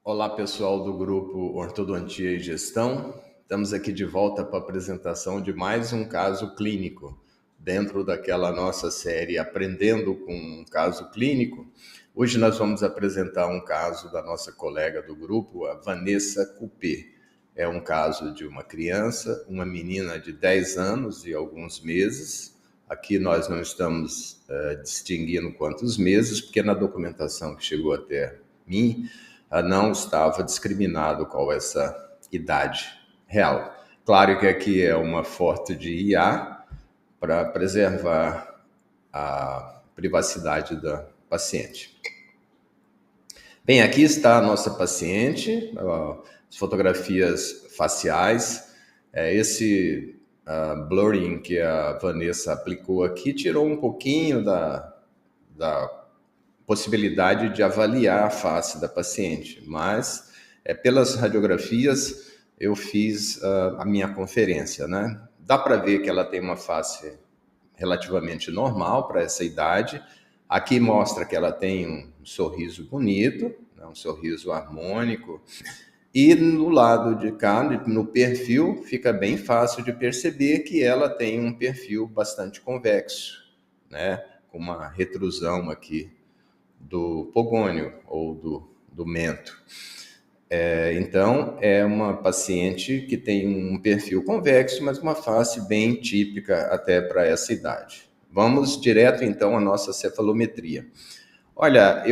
Olá, pessoal do grupo Ortodontia e Gestão. Estamos aqui de volta para a apresentação de mais um caso clínico, dentro daquela nossa série Aprendendo com um Caso Clínico. Hoje nós vamos apresentar um caso da nossa colega do grupo, a Vanessa Coupé. É um caso de uma criança, uma menina de 10 anos e alguns meses. Aqui nós não estamos distinguindo quantos meses, porque na documentação que chegou até mim, não estava discriminado qual essa idade real. Claro que aqui é uma foto de IA para preservar a privacidade da paciente. Bem, aqui está a nossa paciente, as fotografias faciais. Esse blurring que a Vanessa aplicou aqui tirou um pouquinho da possibilidade de avaliar a face da paciente, mas pelas radiografias eu fiz a minha conferência, né? Dá para ver que ela tem uma face relativamente normal para essa idade. Aqui mostra que ela tem um sorriso bonito, né? Um sorriso harmônico. E no lado de cá, no perfil, fica bem fácil de perceber que ela tem um perfil bastante convexo, né? Com uma retrusão aqui do pogônio ou do mento. Então, é uma paciente que tem um perfil convexo, mas uma face bem típica até para essa idade. Vamos direto, então, à nossa cefalometria. Olha,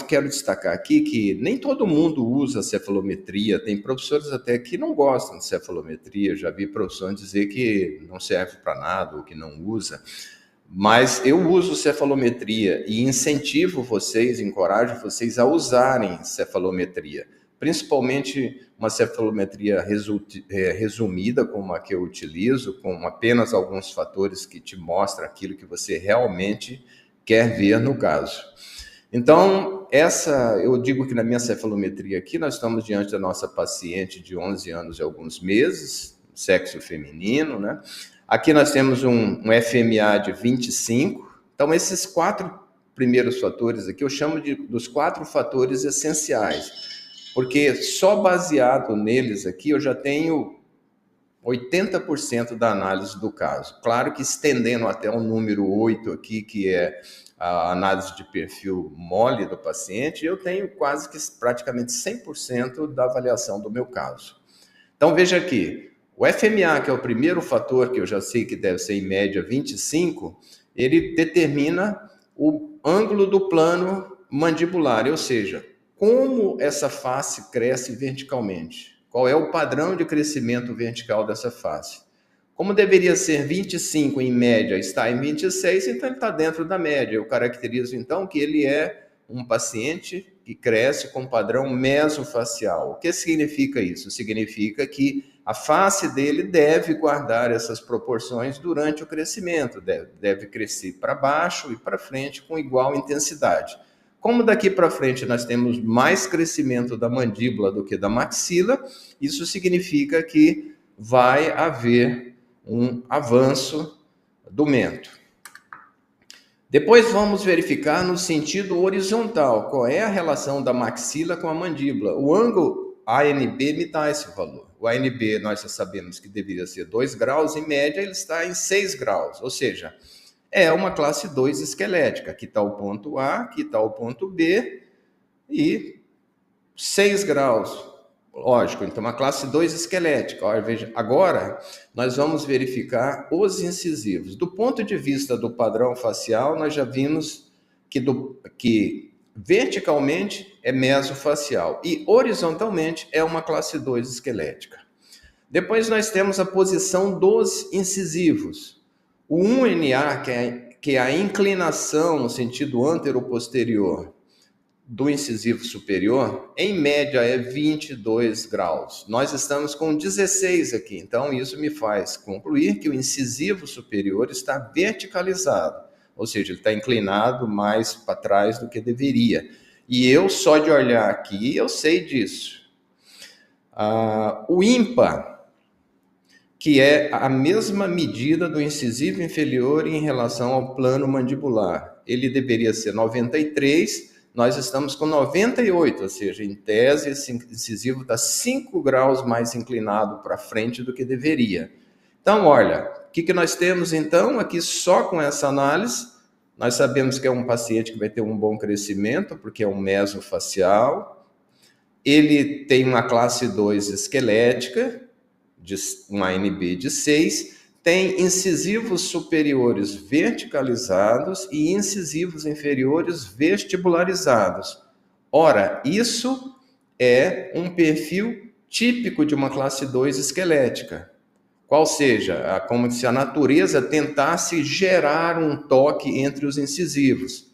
quero destacar aqui que nem todo mundo usa cefalometria, tem professores até que não gostam de cefalometria, já vi professores dizer que não serve para nada ou que não usa. Mas eu uso cefalometria e incentivo vocês, encorajo vocês a usarem cefalometria, principalmente uma cefalometria resumida, como a que eu utilizo, com apenas alguns fatores que te mostram aquilo que você realmente quer ver no caso. Então, eu digo que na minha cefalometria aqui, nós estamos diante da nossa paciente de 11 anos e alguns meses, sexo feminino, né? Aqui nós temos um FMA de 25. Então, esses 4 primeiros fatores aqui, eu chamo dos 4 fatores essenciais, porque só baseado neles aqui, eu já tenho 80% da análise do caso. Claro que estendendo até o número 8 aqui, que é a análise de perfil mole do paciente, eu tenho quase que praticamente 100% da avaliação do meu caso. Então, veja aqui, o FMA, que é o primeiro fator, que eu já sei que deve ser em média 25, ele determina o ângulo do plano mandibular, ou seja, como essa face cresce verticalmente. Qual é o padrão de crescimento vertical dessa face? Como deveria ser 25 em média, está em 26, então ele está dentro da média. Eu caracterizo então que ele é um paciente que cresce com padrão mesofacial. O que significa isso? Significa que a face dele deve guardar essas proporções durante o crescimento, deve crescer para baixo e para frente com igual intensidade. Como daqui para frente nós temos mais crescimento da mandíbula do que da maxila, isso significa que vai haver um avanço do mento. Depois vamos verificar no sentido horizontal, qual é a relação da maxila com a mandíbula. O ângulo ANB me dá esse valor. O ANB nós já sabemos que deveria ser 2 graus, em média ele está em 6 graus, ou seja, é uma classe 2 esquelética. Aqui está o ponto A, aqui está o ponto B e 6 graus. Lógico, então uma classe 2 esquelética. Olha, veja, agora nós vamos verificar os incisivos. Do ponto de vista do padrão facial, nós já vimos que verticalmente é mesofacial e horizontalmente é uma classe 2 esquelética. Depois nós temos a posição dos incisivos. O 1NA, que é a inclinação no sentido antero-posterior do incisivo superior, em média é 22 graus. Nós estamos com 16 aqui, então isso me faz concluir que o incisivo superior está verticalizado, ou seja, ele está inclinado mais para trás do que deveria. E eu, só de olhar aqui, eu sei disso. O ímpar, que é a mesma medida do incisivo inferior em relação ao plano mandibular, ele deveria ser 93, nós estamos com 98, ou seja, em tese, esse incisivo está 5 graus mais inclinado para frente do que deveria. Então, olha, o que nós temos então aqui só com essa análise? Nós sabemos que é um paciente que vai ter um bom crescimento, porque é um mesofacial. Ele tem uma classe 2 esquelética, de uma ANB de 6, tem incisivos superiores verticalizados e incisivos inferiores vestibularizados. Ora, isso é um perfil típico de uma classe 2 esquelética. Qual seja, como se a natureza tentasse gerar um toque entre os incisivos.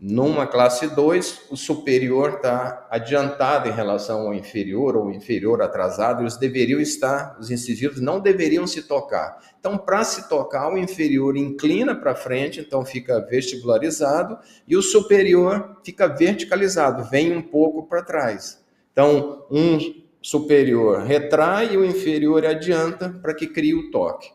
Numa classe 2, o superior está adiantado em relação ao inferior, ou o inferior atrasado, eles deveriam estar, os incisivos não deveriam se tocar. Então, para se tocar, o inferior inclina para frente, então fica vestibularizado, e o superior fica verticalizado, vem um pouco para trás. Então, um superior retrai e o inferior adianta para que crie o toque.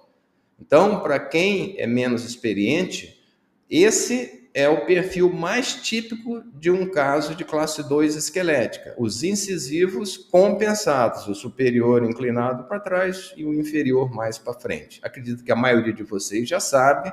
Então, para quem é menos experiente, esse é o perfil mais típico de um caso de classe 2 esquelética. Os incisivos compensados, o superior inclinado para trás e o inferior mais para frente. Acredito que a maioria de vocês já sabe,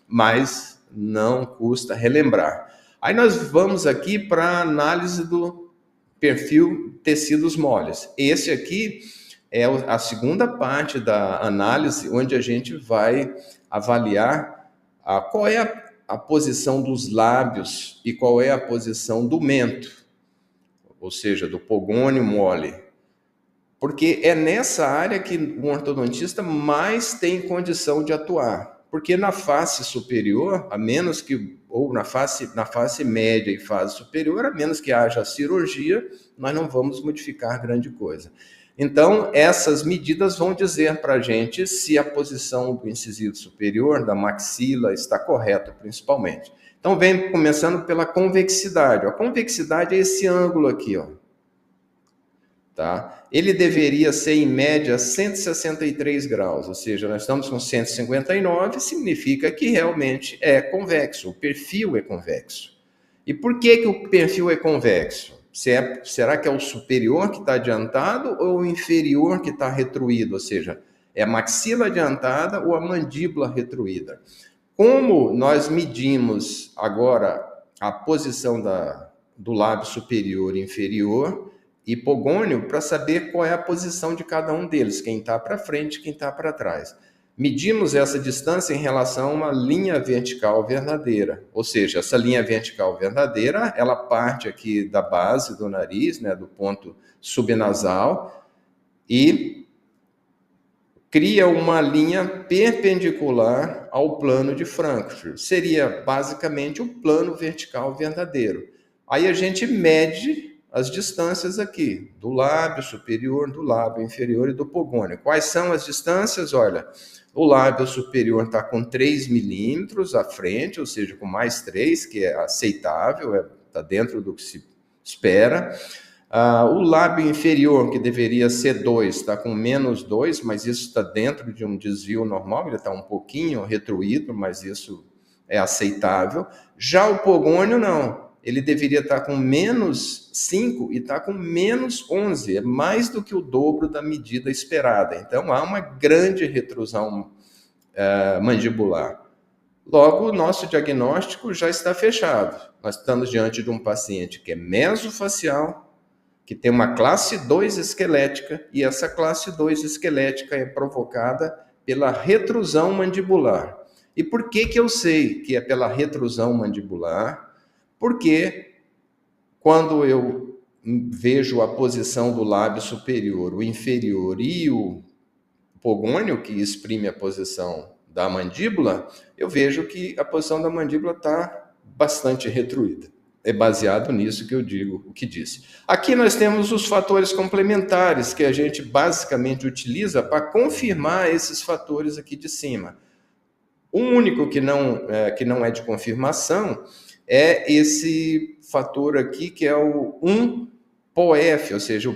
mas não custa relembrar. Aí nós vamos aqui para a análise do perfil tecidos moles. Esse aqui é a segunda parte da análise, onde a gente vai avaliar qual é a posição dos lábios e qual é a posição do mento, ou seja, do pogônio mole. Porque é nessa área que o ortodontista mais tem condição de atuar. Porque na face superior, a menos que, ou na face média e fase superior, a menos que haja cirurgia, nós não vamos modificar grande coisa. Então, essas medidas vão dizer para a gente se a posição do incisivo superior, da maxila, está correta, principalmente. Então, vem começando pela convexidade. A convexidade é esse ângulo aqui, ó. Tá? Ele deveria ser, em média, 163 graus, ou seja, nós estamos com 159, significa que realmente é convexo, o perfil é convexo. E por que o perfil é convexo? Será que é o superior que está adiantado ou o inferior que está retruído? Ou seja, é a maxila adiantada ou a mandíbula retruída? Como nós medimos agora a posição do lábio superior e inferior e hipogônio para saber qual é a posição de cada um deles, quem está para frente, quem está para trás. Medimos essa distância em relação a uma linha vertical verdadeira, ou seja, essa linha vertical verdadeira, ela parte aqui da base do nariz, né, do ponto subnasal, e cria uma linha perpendicular ao plano de Frankfurt. Seria basicamente o plano vertical verdadeiro. Aí a gente mede as distâncias aqui, do lábio superior, do lábio inferior e do pogônio. Quais são as distâncias? Olha, o lábio superior está com 3 milímetros à frente, ou seja, com mais 3, que é aceitável, está dentro do que se espera. O lábio inferior, que deveria ser 2, está com menos 2, mas isso está dentro de um desvio normal, ele está um pouquinho retruído, mas isso é aceitável. Já o pogônio, não. Ele deveria estar com menos 5 e está com menos 11, é mais do que o dobro da medida esperada. Então, há uma grande retrusão mandibular. Logo, o nosso diagnóstico já está fechado. Nós estamos diante de um paciente que é mesofacial, que tem uma classe 2 esquelética, e essa classe 2 esquelética é provocada pela retrusão mandibular. E por que eu sei que é pela retrusão mandibular? Porque quando eu vejo a posição do lábio superior, o inferior e o pogônio, que exprime a posição da mandíbula, eu vejo que a posição da mandíbula está bastante retruída. É baseado nisso que eu digo o que disse. Aqui nós temos os fatores complementares que a gente basicamente utiliza para confirmar esses fatores aqui de cima. O único que não é de confirmação é esse fator aqui, que é o 1 POF, ou seja,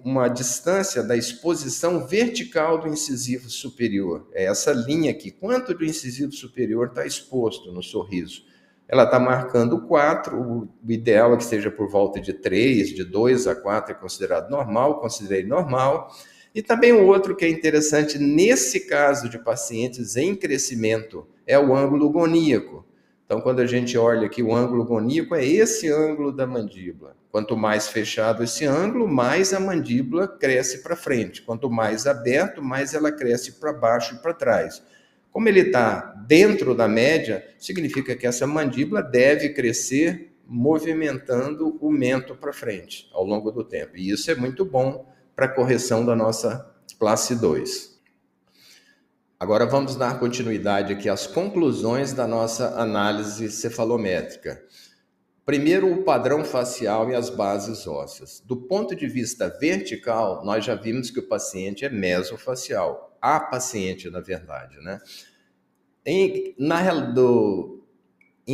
uma distância da exposição vertical do incisivo superior. É essa linha aqui. Quanto do incisivo superior está exposto no sorriso? ela está marcando 4, o ideal é que seja por volta de 3, de 2 a 4 é considerado normal, considerei normal. E também o outro que é interessante nesse caso de pacientes em crescimento é o ângulo goníaco. Então, quando a gente olha aqui, o ângulo goníaco é esse ângulo da mandíbula. Quanto mais fechado esse ângulo, mais a mandíbula cresce para frente. Quanto mais aberto, mais ela cresce para baixo e para trás. Como ele está dentro da média, significa que essa mandíbula deve crescer movimentando o mento para frente ao longo do tempo. E isso é muito bom para a correção da nossa classe 2. Agora vamos dar continuidade aqui às conclusões da nossa análise cefalométrica. Primeiro, o padrão facial e as bases ósseas. Do ponto de vista vertical, nós já vimos que o paciente é mesofacial. A paciente, na verdade, né? Em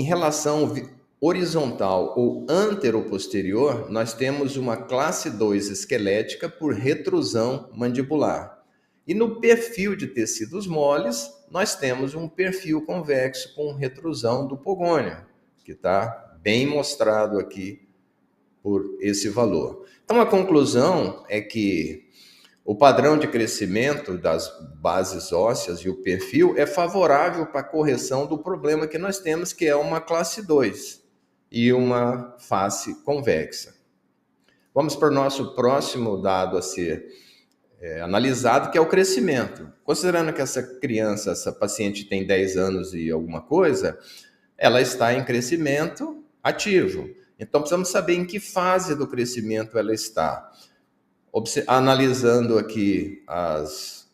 relação horizontal ou anteroposterior, nós temos uma classe 2 esquelética por retrusão mandibular. E no perfil de tecidos moles, nós temos um perfil convexo com retrusão do pogônio, que está bem mostrado aqui por esse valor. Então, a conclusão é que o padrão de crescimento das bases ósseas e o perfil é favorável para a correção do problema que nós temos, que é uma classe 2 e uma face convexa. Vamos para o nosso próximo dado a ser analisado, que é o crescimento. Considerando que essa criança, essa paciente tem 10 anos e alguma coisa, ela está em crescimento ativo. Então, precisamos saber em que fase do crescimento ela está. Analisando aqui as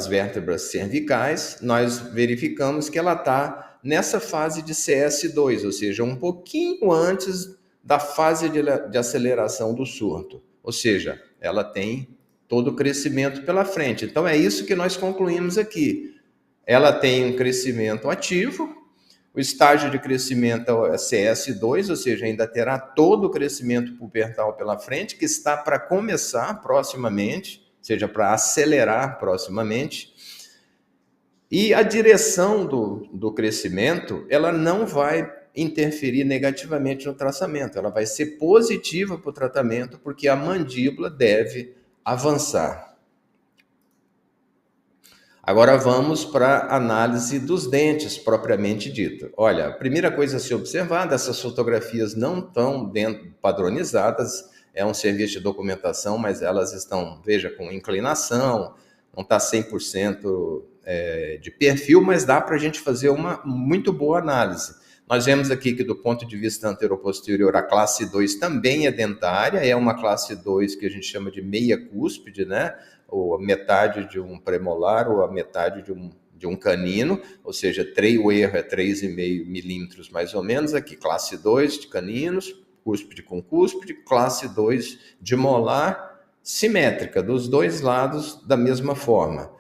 vértebras cervicais, nós verificamos que ela está nessa fase de CS2, ou seja, um pouquinho antes da fase de aceleração do surto. Ou seja, ela tem todo o crescimento pela frente. Então, é isso que nós concluímos aqui. Ela tem um crescimento ativo, o estágio de crescimento é CS2, ou seja, ainda terá todo o crescimento pubertal pela frente, que está para começar proximamente, ou seja, para acelerar proximamente. E a direção do crescimento, ela não vai interferir negativamente no tratamento, ela vai ser positiva para o tratamento, porque a mandíbula deve avançar. Agora vamos para a análise dos dentes, propriamente dito. Olha, a primeira coisa a ser observada, essas fotografias não estão padronizadas, é um serviço de documentação, mas elas estão, veja, com inclinação, não está 100% de perfil, mas dá para a gente fazer uma muito boa análise. Nós vemos aqui que do ponto de vista anteroposterior, a classe 2 também é dentária, é uma classe 2 que a gente chama de meia cúspide, né? Ou a metade de um premolar, ou a metade de um canino, ou seja, o erro é 3,5 milímetros mais ou menos, aqui classe 2 de caninos, cúspide com cúspide, classe 2 de molar, simétrica, dos dois lados da mesma forma.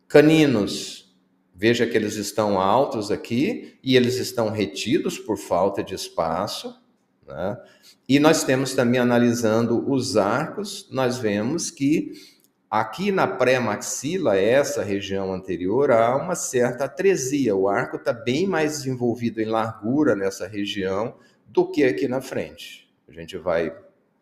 Caninos, veja que eles estão altos aqui e eles estão retidos por falta de espaço, né? E nós temos também, analisando os arcos, nós vemos que aqui na pré-maxila, essa região anterior, há uma certa atresia. O arco está bem mais desenvolvido em largura nessa região do que aqui na frente. A gente vai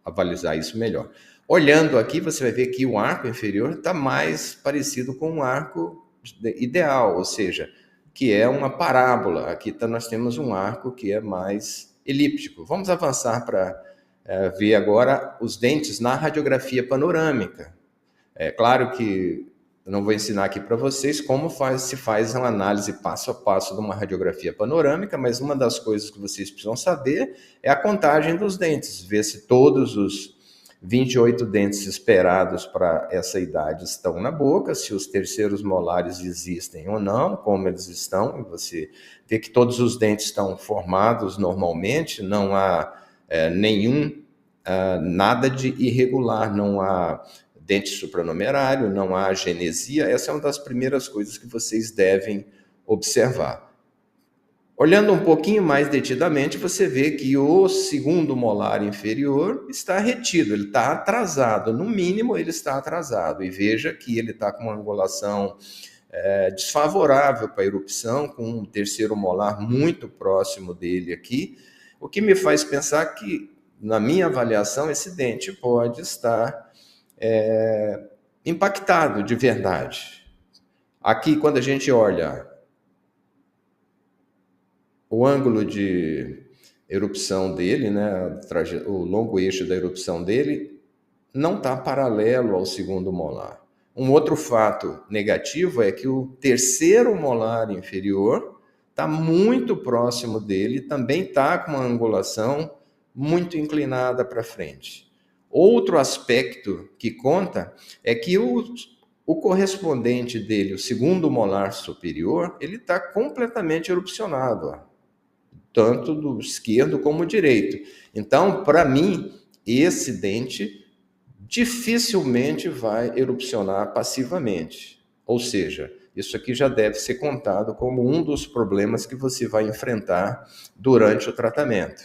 avaliar isso melhor. Olhando aqui, você vai ver que o arco inferior está mais parecido com um arco ideal, ou seja, que é uma parábola. Aqui nós temos um arco que é mais elíptico. Vamos avançar para ver agora os dentes na radiografia panorâmica. É claro que eu não vou ensinar aqui para vocês como se faz uma análise passo a passo de uma radiografia panorâmica, mas uma das coisas que vocês precisam saber é a contagem dos dentes, ver se todos os 28 dentes esperados para essa idade estão na boca, se os terceiros molares existem ou não, como eles estão, e você vê que todos os dentes estão formados normalmente, não há nada de irregular, não há dente supranumerário, não há genesia. Essa é uma das primeiras coisas que vocês devem observar. Olhando um pouquinho mais detidamente, você vê que o segundo molar inferior está retido, ele está atrasado, no mínimo ele está atrasado, e veja que ele está com uma angulação desfavorável para a erupção, com um terceiro molar muito próximo dele aqui, o que me faz pensar que, na minha avaliação, esse dente pode estar impactado de verdade. Aqui, quando a gente olha o ângulo de erupção dele, né, o longo eixo da erupção dele, não está paralelo ao segundo molar. Um outro fato negativo é que o terceiro molar inferior está muito próximo dele, também está com uma angulação muito inclinada para frente. Outro aspecto que conta é que o correspondente dele, o segundo molar superior, ele está completamente erupcionado, ó, tanto do esquerdo como do direito. Então, para mim, esse dente dificilmente vai erupcionar passivamente. Ou seja, isso aqui já deve ser contado como um dos problemas que você vai enfrentar durante o tratamento.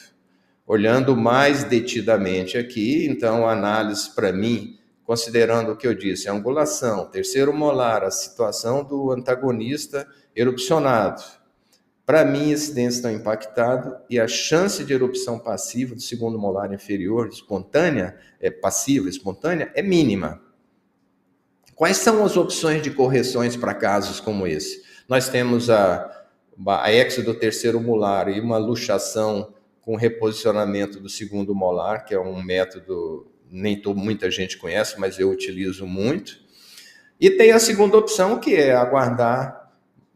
Olhando mais detidamente aqui, então a análise para mim, considerando o que eu disse, a angulação, terceiro molar, a situação do antagonista erupcionado. Para mim, esses dentes estão impactados e a chance de erupção passiva do segundo molar inferior, espontânea, passiva, espontânea, é mínima. Quais são as opções de correções para casos como esse? Nós temos a exo do terceiro molar e uma luxação com reposicionamento do segundo molar, que é um método nem muita gente conhece, mas eu utilizo muito. E tem a segunda opção, que é aguardar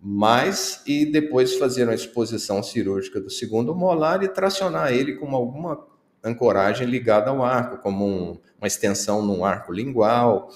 mais e depois fazer uma exposição cirúrgica do segundo molar e tracionar ele com alguma ancoragem ligada ao arco, como uma extensão num arco lingual,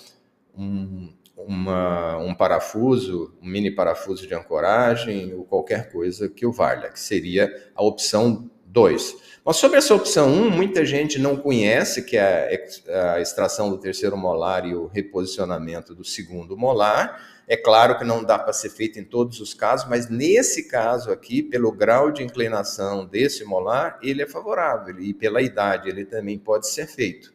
um parafuso, um mini parafuso de ancoragem ou qualquer coisa que o valha, que seria a opção 2. Mas sobre essa opção 1, muita gente não conhece, que é a extração do terceiro molar e o reposicionamento do segundo molar. É claro que não dá para ser feito em todos os casos, mas nesse caso aqui, pelo grau de inclinação desse molar, ele é favorável e pela idade ele também pode ser feito.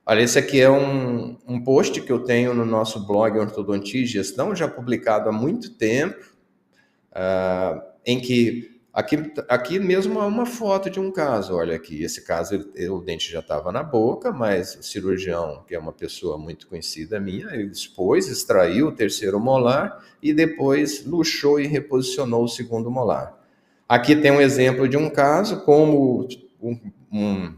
Olha, esse aqui é um post que eu tenho no nosso blog Ortodontia e Gestão, já publicado há muito tempo, em que aqui mesmo há uma foto de um caso. Olha aqui, esse caso o dente já estava na boca, mas o cirurgião, que é uma pessoa muito conhecida minha, ele expôs, extraiu o terceiro molar e depois luxou e reposicionou o segundo molar. Aqui tem um exemplo de um caso, como um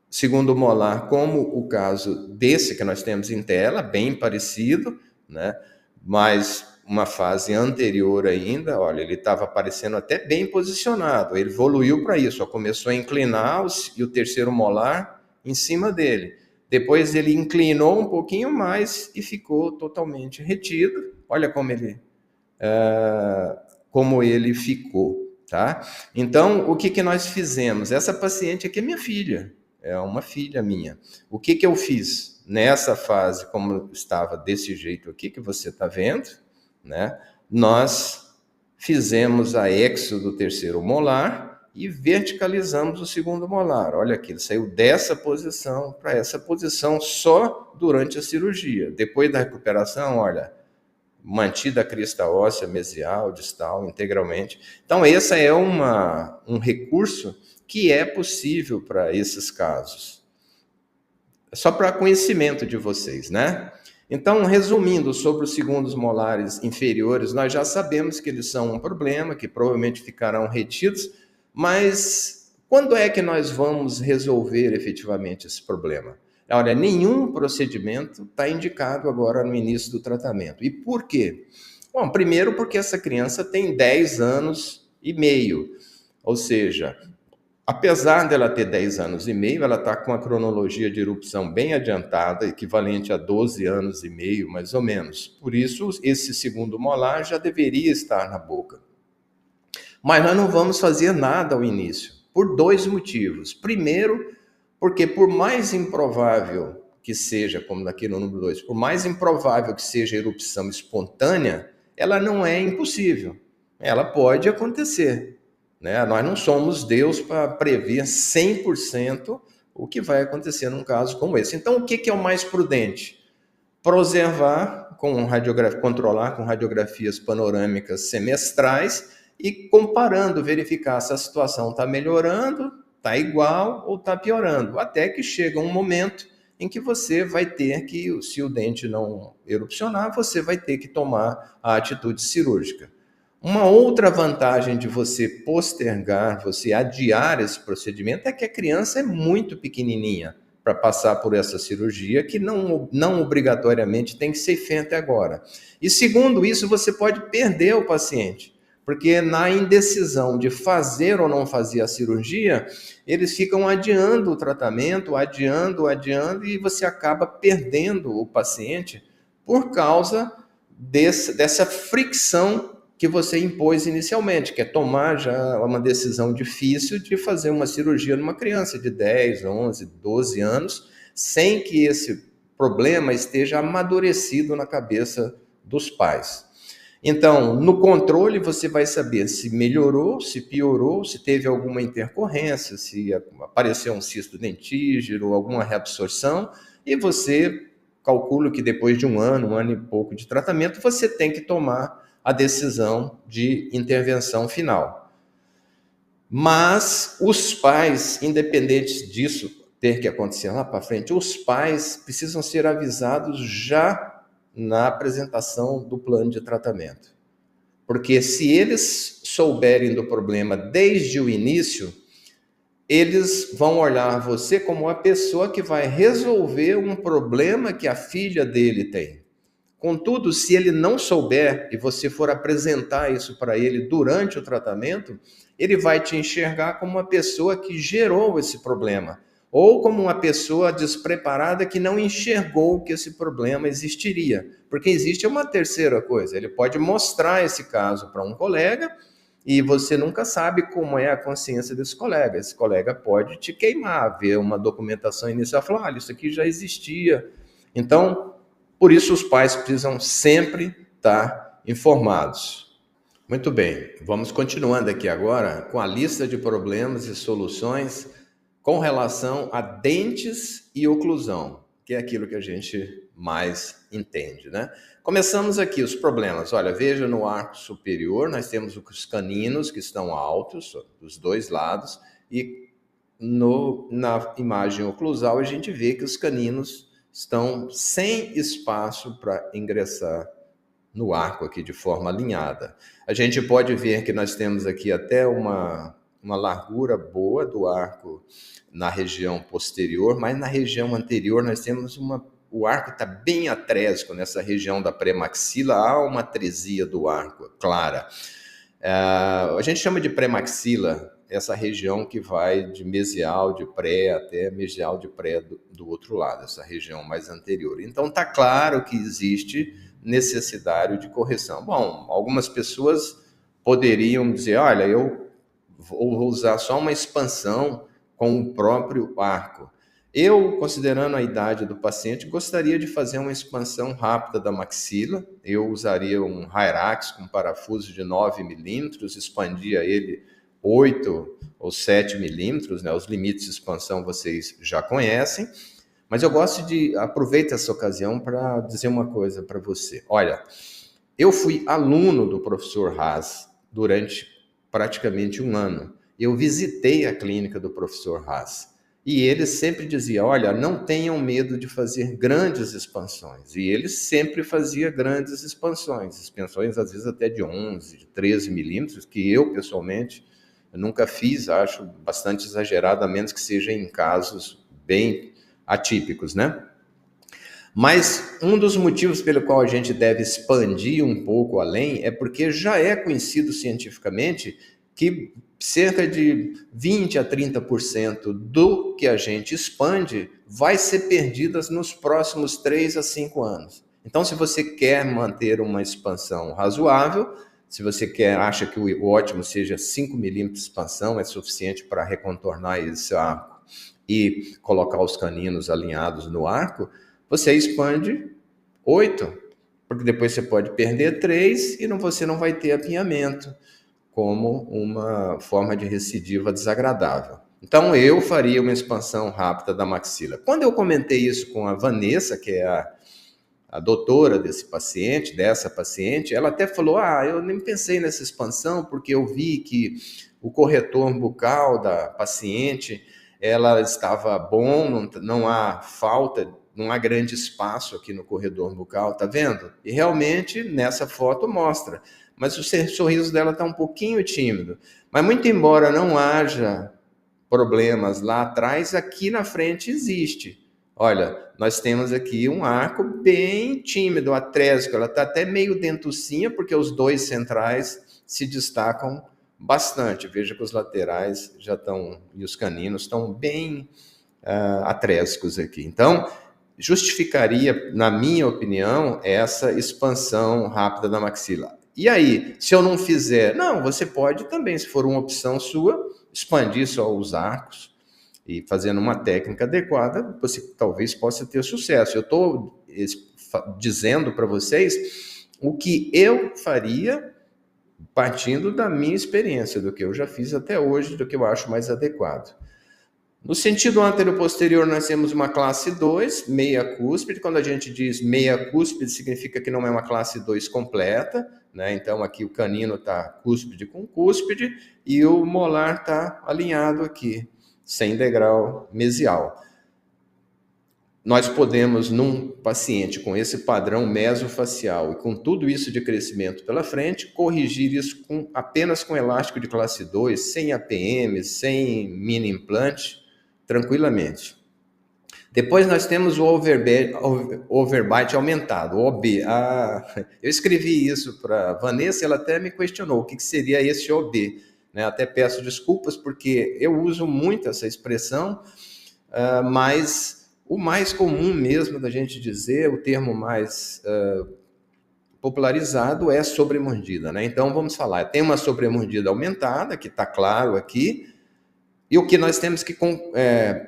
segundo molar, como o caso desse que nós temos em tela, bem parecido, né? Mas uma fase anterior ainda, olha, ele estava aparecendo até bem posicionado, ele evoluiu para isso, ó, começou a inclinar e o terceiro molar em cima dele. Depois ele inclinou um pouquinho mais e ficou totalmente retido. Olha como ele ficou, tá? Então, o que nós fizemos? Essa paciente aqui é minha filha. É uma filha minha. O que eu fiz nessa fase, como estava desse jeito aqui que você está vendo, né? Nós fizemos a exo do terceiro molar e verticalizamos o segundo molar. Olha aqui, ele saiu dessa posição para essa posição só durante a cirurgia. Depois da recuperação, olha, mantida a crista óssea mesial, distal, integralmente. Então, esse é um recurso que é possível para esses casos. Só para conhecimento de vocês, né? Então, resumindo sobre os segundos molares inferiores, nós já sabemos que eles são um problema, que provavelmente ficarão retidos, mas quando é que nós vamos resolver efetivamente esse problema? Olha, nenhum procedimento está indicado agora no início do tratamento. E por quê? Bom, primeiro porque essa criança tem 10 anos e meio, ou seja, apesar dela ter 10 anos e meio, ela está com a cronologia de erupção bem adiantada, equivalente a 12 anos e meio, mais ou menos. Por isso, esse segundo molar já deveria estar na boca. Mas nós não vamos fazer nada ao início, por 2 motivos. Primeiro, porque por mais improvável que seja, como aqui no número 2, por mais improvável que seja a erupção espontânea, ela não é impossível. Ela pode acontecer. Né? Nós não somos Deus para prever 100% o que vai acontecer num caso como esse. Então, o que é o mais prudente? Preservar controlar com radiografias panorâmicas semestrais e comparando, verificar se a situação está melhorando, está igual ou está piorando, até que chega um momento em que você vai ter que, se o dente não erupcionar, você vai ter que tomar a atitude cirúrgica. Uma outra vantagem de você postergar, você adiar esse procedimento, é que a criança é muito pequenininha para passar por essa cirurgia, que não obrigatoriamente tem que ser feita agora. E segundo isso, você pode perder o paciente, porque na indecisão de fazer ou não fazer a cirurgia, eles ficam adiando o tratamento, adiando, e você acaba perdendo o paciente por causa dessa fricção que você impôs inicialmente, que é tomar já uma decisão difícil de fazer uma cirurgia numa criança de 10, 11, 12 anos, sem que esse problema esteja amadurecido na cabeça dos pais. Então, no controle, você vai saber se melhorou, se piorou, se teve alguma intercorrência, se apareceu um cisto dentígero, alguma reabsorção, e você calcula que depois de um ano e pouco de tratamento, você tem que tomar a decisão de intervenção final. Mas os pais, independente disso ter que acontecer lá para frente, os pais precisam ser avisados já na apresentação do plano de tratamento. Porque se eles souberem do problema desde o início, eles vão olhar você como a pessoa que vai resolver um problema que a filha dele tem. Contudo, se ele não souber e você for apresentar isso para ele durante o tratamento, ele vai te enxergar como uma pessoa que gerou esse problema, ou como uma pessoa despreparada que não enxergou que esse problema existiria. Porque existe uma terceira coisa, ele pode mostrar esse caso para um colega e você nunca sabe como é a consciência desse colega. Esse colega pode te queimar, ver uma documentação inicial e falar, olha, isso aqui já existia. Então, por isso os pais precisam sempre estar informados. Muito bem, vamos continuando aqui agora com a lista de problemas e soluções com relação a dentes e oclusão, que é aquilo que a gente mais entende, né? Começamos aqui os problemas. Olha, veja no arco superior, nós temos os caninos que estão altos, dos dois lados, e na imagem oclusal a gente vê que os caninos estão sem espaço para ingressar no arco aqui de forma alinhada. A gente pode ver que nós temos aqui até uma largura boa do arco na região posterior, mas na região anterior nós temos o arco está bem atrésico nessa região da pré-maxila, há uma atresia do arco, clara. A gente chama de pré-maxila essa região que vai de mesial de pré até mesial de pré do outro lado, essa região mais anterior. Então está claro que existe necessidade de correção. Bom, algumas pessoas poderiam dizer, olha, eu vou usar só uma expansão com o próprio arco. Eu, considerando a idade do paciente, gostaria de fazer uma expansão rápida da maxila. Eu usaria um Hyrax com parafuso de 9 milímetros, expandia ele 8 ou 7 milímetros, né? Os limites de expansão vocês já conhecem. Mas eu gosto de aproveitar essa ocasião para dizer uma coisa para você. Olha, eu fui aluno do professor Haas durante praticamente um ano. Eu visitei a clínica do professor Haas. E ele sempre dizia, olha, não tenham medo de fazer grandes expansões. E ele sempre fazia grandes expansões às vezes até de 11, de 13 milímetros, que eu, pessoalmente, nunca fiz, acho bastante exagerado, a menos que seja em casos bem atípicos, né? Mas um dos motivos pelo qual a gente deve expandir um pouco além é porque já é conhecido cientificamente que cerca de 20 a 30% do que a gente expande vai ser perdidas nos próximos 3 a 5 anos. Então, se você quer manter uma expansão razoável, se você acha que o ótimo seja 5 milímetros de expansão, é suficiente para recontornar esse arco e colocar os caninos alinhados no arco, você expande 8, porque depois você pode perder 3 e você não vai ter apinhamento como uma forma de recidiva desagradável. Então, eu faria uma expansão rápida da maxila. Quando eu comentei isso com a Vanessa, que é a doutora dessa paciente, ela até falou, eu nem pensei nessa expansão, porque eu vi que o corretor bucal da paciente, ela estava bom, não há falta, não há grande espaço aqui no corredor bucal, tá vendo? E realmente, nessa foto mostra, mas o sorriso dela está um pouquinho tímido. Mas muito embora não haja problemas lá atrás, aqui na frente existe. Olha, nós temos aqui um arco bem tímido, atrésico, ela está até meio dentucinha, porque os dois centrais se destacam bastante. Veja que os laterais já estão, e os caninos estão bem atrésicos aqui. Então, justificaria, na minha opinião, essa expansão rápida da maxila. E aí, se eu não fizer? Não, você pode também, se for uma opção sua, expandir só os arcos e fazendo uma técnica adequada, você talvez possa ter sucesso. Eu estou dizendo para vocês o que eu faria partindo da minha experiência, do que eu já fiz até hoje, do que eu acho mais adequado. No sentido anterior-posterior, nós temos uma classe 2, meia cúspide. Quando a gente diz meia cúspide, significa que não é uma classe 2 completa, né? Então, aqui o canino está cúspide com cúspide e o molar está alinhado aqui, sem degrau mesial. Nós podemos, num paciente com esse padrão mesofacial e com tudo isso de crescimento pela frente, corrigir isso apenas com elástico de classe 2, sem APM, sem mini implante, tranquilamente. Depois nós temos o overbite aumentado, o OB. Eu escrevi isso para a Vanessa, ela até me questionou o que seria esse OB. Né? Até peço desculpas, porque eu uso muito essa expressão, mas o mais comum mesmo da gente dizer, o termo mais popularizado é sobremordida. Né? Então vamos falar, tem uma sobremordida aumentada, que está claro aqui, e o que nós temos que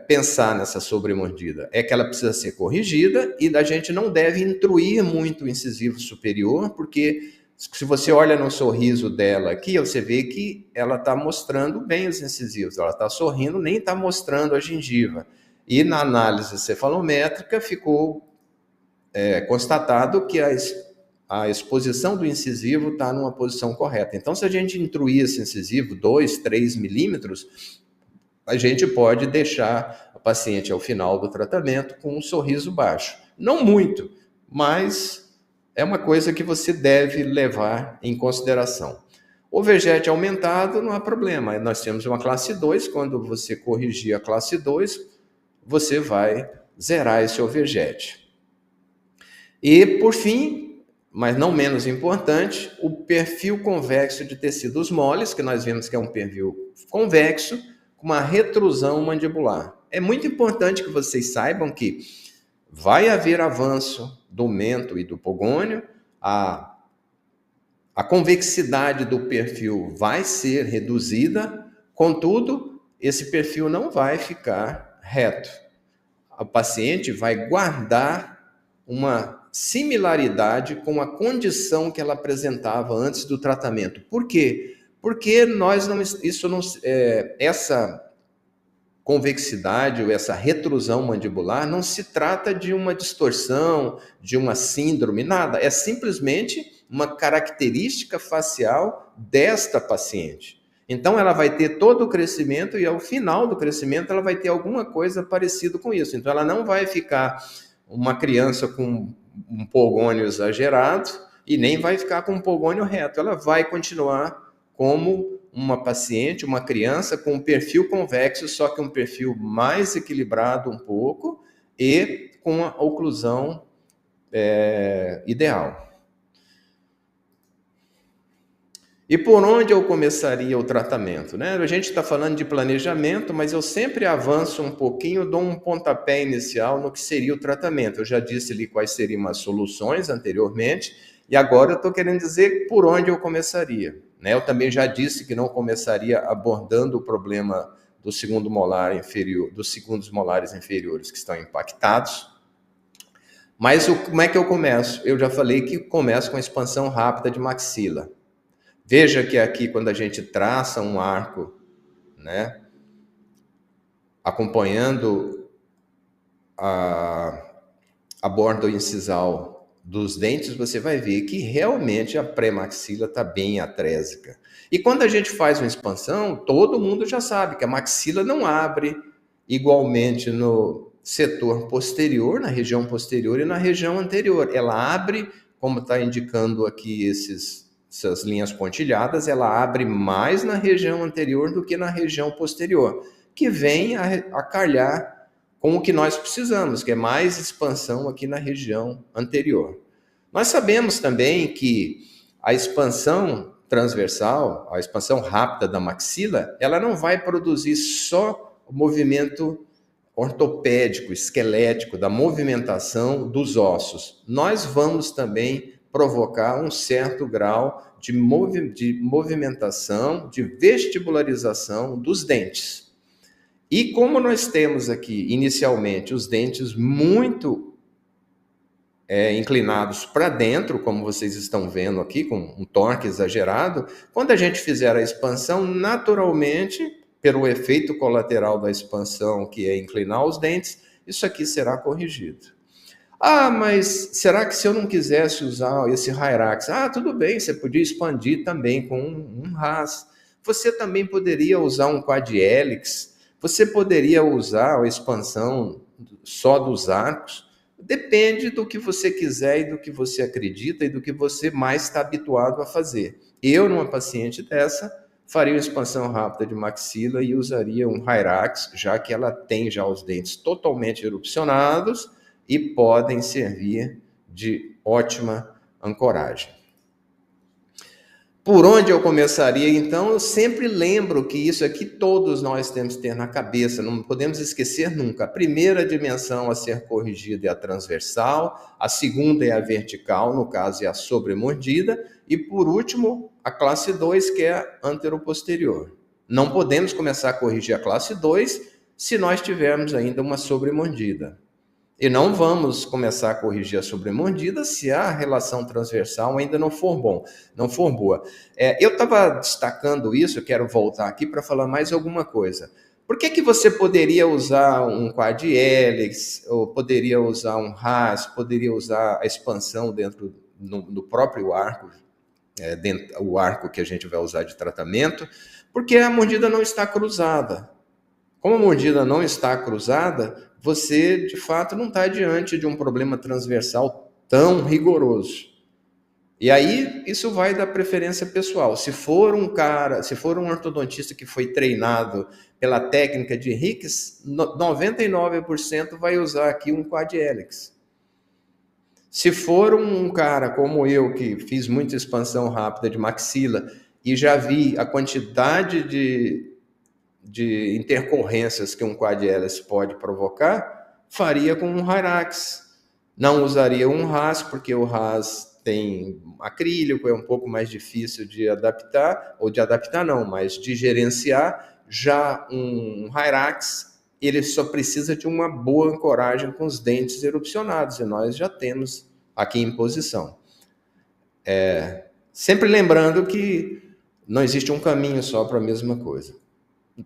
pensar nessa sobremordida é que ela precisa ser corrigida e a gente não deve intruir muito o incisivo superior, porque se você olha no sorriso dela aqui, você vê que ela está mostrando bem os incisivos, ela está sorrindo, nem está mostrando a gengiva. E na análise cefalométrica ficou constatado que a exposição do incisivo está numa posição correta. Então, se a gente intruir esse incisivo 2, 3 milímetros, a gente pode deixar a paciente ao final do tratamento com um sorriso baixo. Não muito, mas é uma coisa que você deve levar em consideração. O overjet aumentado não há problema. Nós temos uma classe 2, quando você corrigir a classe 2, você vai zerar esse overjet. E, por fim, mas não menos importante, o perfil convexo de tecidos moles, que nós vimos que é um perfil convexo, com uma retrusão mandibular. É muito importante que vocês saibam que vai haver avanço do mento e do pogônio, a convexidade do perfil vai ser reduzida, contudo, esse perfil não vai ficar reto. O paciente vai guardar uma similaridade com a condição que ela apresentava antes do tratamento. Por quê? Porque essa convexidade ou essa retrusão mandibular não se trata de uma distorção, de uma síndrome, nada. É simplesmente uma característica facial desta paciente. Então, ela vai ter todo o crescimento e, ao final do crescimento, ela vai ter alguma coisa parecida com isso. Então, ela não vai ficar uma criança com um pogônio exagerado e nem vai ficar com um pogônio reto. Ela vai continuar como uma paciente, uma criança com um perfil convexo, só que um perfil mais equilibrado um pouco e com a oclusão ideal. E por onde eu começaria o tratamento? Né? A gente está falando de planejamento, mas eu sempre avanço um pouquinho, dou um pontapé inicial no que seria o tratamento. Eu já disse ali quais seriam as soluções anteriormente, e agora eu estou querendo dizer por onde eu começaria. Né? Eu também já disse que não começaria abordando o problema do segundo molar inferior, dos segundos molares inferiores que estão impactados. Mas como é que eu começo? Eu já falei que começo com a expansão rápida de maxila. Veja que aqui, quando a gente traça um arco, né, acompanhando a borda incisal dos dentes, você vai ver que realmente a pré-maxila está bem atrésica. E quando a gente faz uma expansão, todo mundo já sabe que a maxila não abre igualmente no setor posterior, na região posterior e na região anterior. Ela abre, como está indicando aqui essas linhas pontilhadas, ela abre mais na região anterior do que na região posterior, que vem a calhar com o que nós precisamos, que é mais expansão aqui na região anterior. Nós sabemos também que a expansão transversal, a expansão rápida da maxila, ela não vai produzir só o movimento ortopédico, esquelético, da movimentação dos ossos. Nós vamos também provocar um certo grau de movimentação, de vestibularização dos dentes. E como nós temos aqui, inicialmente, os dentes muito inclinados para dentro, como vocês estão vendo aqui, com um torque exagerado, quando a gente fizer a expansão, naturalmente, pelo efeito colateral da expansão, que é inclinar os dentes, isso aqui será corrigido. Ah, mas será que se eu não quisesse usar esse Hyrax? Ah, tudo bem, você podia expandir também com um RAS. Você também poderia usar um Quad-Helix. Você poderia usar a expansão só dos arcos. Depende do que você quiser e do que você acredita e do que você mais está habituado a fazer. Eu, numa paciente dessa, faria uma expansão rápida de maxila e usaria um Hyrax, já que ela tem já os dentes totalmente erupcionados e podem servir de ótima ancoragem. Por onde eu começaria, então? Eu sempre lembro que isso aqui todos nós temos que ter na cabeça, não podemos esquecer nunca. A primeira dimensão a ser corrigida é a transversal, a segunda é a vertical, no caso é a sobremordida, e por último, a classe 2, que é a anteroposterior. Não podemos começar a corrigir a classe 2 se nós tivermos ainda uma sobremordida. E não vamos começar a corrigir a sobremordida se a relação transversal ainda não for boa. Eu estava destacando isso, eu quero voltar aqui para falar mais alguma coisa. Por que você poderia usar um Quad-Helix, ou poderia usar um RAS, poderia usar a expansão dentro do próprio arco, o arco que a gente vai usar de tratamento? Porque a mordida não está cruzada. Como a mordida não está cruzada, você, de fato, não está diante de um problema transversal tão rigoroso. E aí, isso vai da preferência pessoal. Se for um ortodontista que foi treinado pela técnica de Hicks, 99% vai usar aqui um Quad-Helix. Se for um cara como eu, que fiz muita expansão rápida de maxila e já vi a quantidade de intercorrências que um Quad-Helix pode provocar, faria com um Hyrax. Não usaria um RAS, porque o RAS tem acrílico, é um pouco mais difícil de adaptar, mas de gerenciar. Já um Hyrax, ele só precisa de uma boa ancoragem com os dentes erupcionados, e nós já temos aqui em posição. Sempre lembrando que não existe um caminho só para a mesma coisa.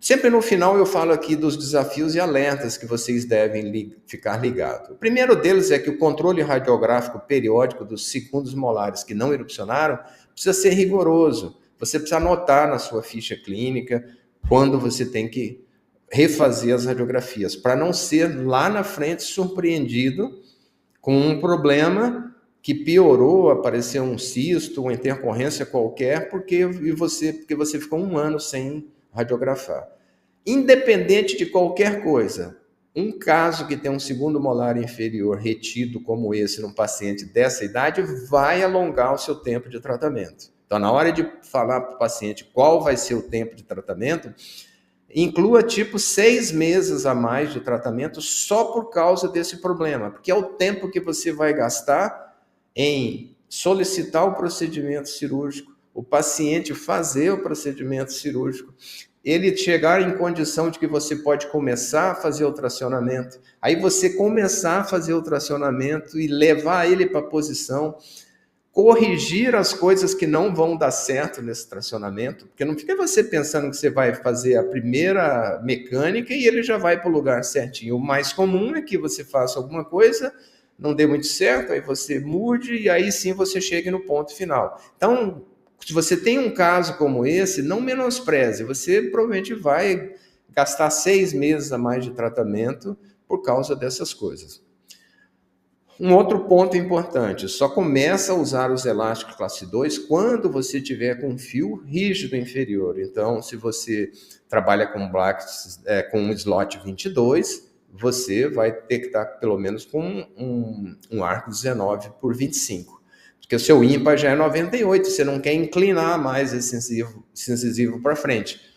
Sempre no final eu falo aqui dos desafios e alertas que vocês devem ficar ligados. O primeiro deles é que o controle radiográfico periódico dos segundos molares que não erupcionaram precisa ser rigoroso. Você precisa anotar na sua ficha clínica quando você tem que refazer as radiografias, para não ser lá na frente surpreendido com um problema que piorou, apareceu um cisto, uma intercorrência qualquer, porque você ficou um ano sem radiografar. Independente de qualquer coisa, um caso que tem um segundo molar inferior retido como esse num paciente dessa idade vai alongar o seu tempo de tratamento. Então, na hora de falar para o paciente qual vai ser o tempo de tratamento, inclua tipo 6 meses a mais de tratamento só por causa desse problema, porque é o tempo que você vai gastar em solicitar o procedimento cirúrgico, o paciente fazer o procedimento cirúrgico, ele chegar em condição de que você pode começar a fazer o tracionamento, aí você começar a fazer o tracionamento e levar ele para a posição, corrigir as coisas que não vão dar certo nesse tracionamento, porque não fica você pensando que você vai fazer a primeira mecânica e ele já vai para o lugar certinho. O mais comum é que você faça alguma coisa não dê muito certo, aí você mude e aí sim você chegue no ponto final. Então, se você tem um caso como esse, não menospreze, você provavelmente vai gastar 6 meses a mais de tratamento por causa dessas coisas. Um outro ponto importante, só começa a usar os elásticos classe 2 quando você tiver com um fio rígido inferior. Então, se você trabalha com com um slot 22, você vai ter que estar pelo menos com um arco 19 por 25. Porque o seu ímpar já é 98, você não quer inclinar mais esse incisivo para frente.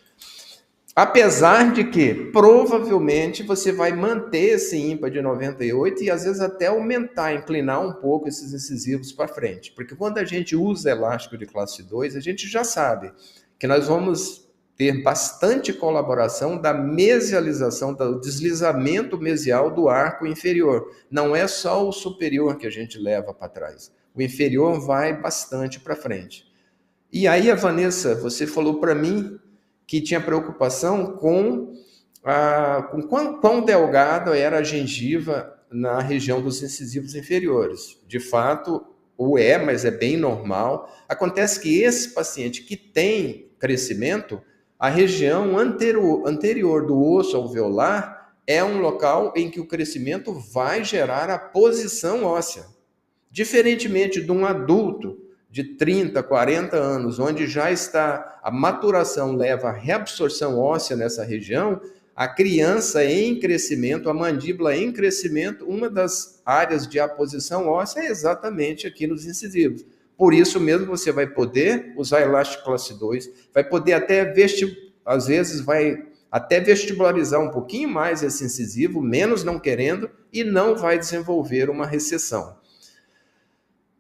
Apesar de que, provavelmente, você vai manter esse ímpar de 98 e às vezes até aumentar, inclinar um pouco esses incisivos para frente. Porque quando a gente usa elástico de classe 2, a gente já sabe que nós vamos ter bastante colaboração da mesialização, do deslizamento mesial do arco inferior. Não é só o superior que a gente leva para trás. O inferior vai bastante para frente. E aí, Vanessa, você falou para mim que tinha preocupação com quão delgada era a gengiva na região dos incisivos inferiores. De fato, mas é bem normal. Acontece que esse paciente que tem crescimento, a região anterior do osso alveolar é um local em que o crescimento vai gerar a posição óssea. Diferentemente de um adulto de 30, 40 anos, onde já está a maturação, leva a reabsorção óssea nessa região, a criança em crescimento, a mandíbula em crescimento, uma das áreas de aposição óssea é exatamente aqui nos incisivos. Por isso mesmo você vai poder usar elástico classe 2, vai poder até às vezes vai até vestibularizar um pouquinho mais esse incisivo, menos não querendo, e não vai desenvolver uma recessão.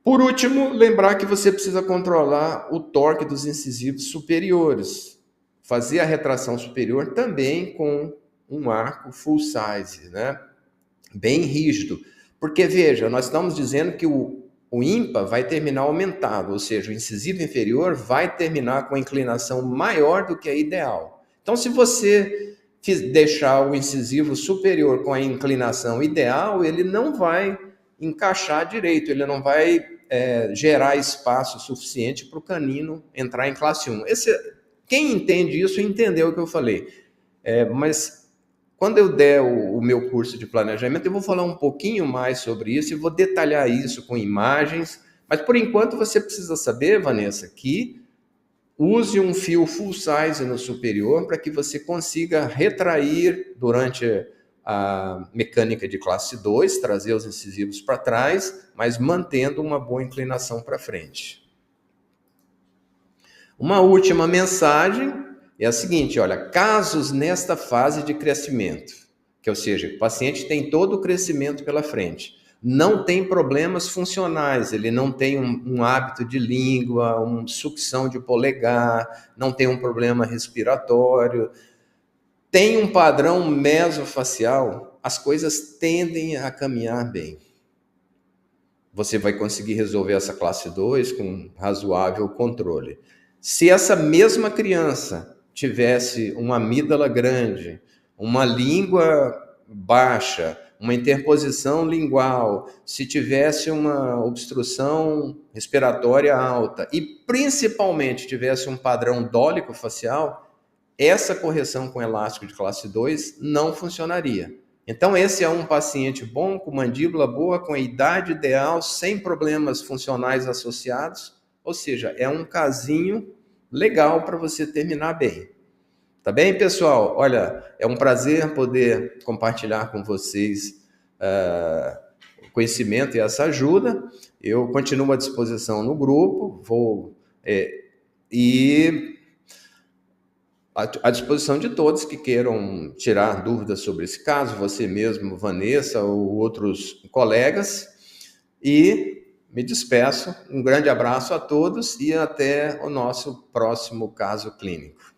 Por último, lembrar que você precisa controlar o torque dos incisivos superiores. Fazer a retração superior também com um arco full size, né? Bem rígido. Porque, veja, nós estamos dizendo que o ímpar vai terminar aumentado, ou seja, o incisivo inferior vai terminar com a inclinação maior do que a ideal. Então, se você deixar o incisivo superior com a inclinação ideal, ele não vai encaixar direito, ele não vai gerar espaço suficiente para o canino entrar em classe 1. Quem entende isso entendeu o que eu falei. Mas quando eu der o meu curso de planejamento, eu vou falar um pouquinho mais sobre isso e vou detalhar isso com imagens. Mas por enquanto você precisa saber, Vanessa, que use um fio full size no superior para que você consiga retrair durante a mecânica de classe 2, trazer os incisivos para trás, mas mantendo uma boa inclinação para frente. Uma última mensagem é a seguinte, olha, casos nesta fase de crescimento, ou seja, o paciente tem todo o crescimento pela frente, não tem problemas funcionais, ele não tem um hábito de língua, uma sucção de polegar, não tem um problema respiratório, tem um padrão mesofacial, as coisas tendem a caminhar bem. Você vai conseguir resolver essa classe 2 com razoável controle. Se essa mesma criança tivesse uma amígdala grande, uma língua baixa, uma interposição lingual, se tivesse uma obstrução respiratória alta e principalmente tivesse um padrão dólico facial, essa correção com elástico de classe 2 não funcionaria. Então, esse é um paciente bom, com mandíbula boa, com a idade ideal, sem problemas funcionais associados, ou seja, é um casinho legal para você terminar bem. Tá bem, pessoal? Olha, é um prazer poder compartilhar com vocês o conhecimento e essa ajuda. Eu continuo à disposição no grupo, à disposição de todos que queiram tirar dúvidas sobre esse caso, você mesmo, Vanessa, ou outros colegas. E me despeço. Um grande abraço a todos e até o nosso próximo caso clínico.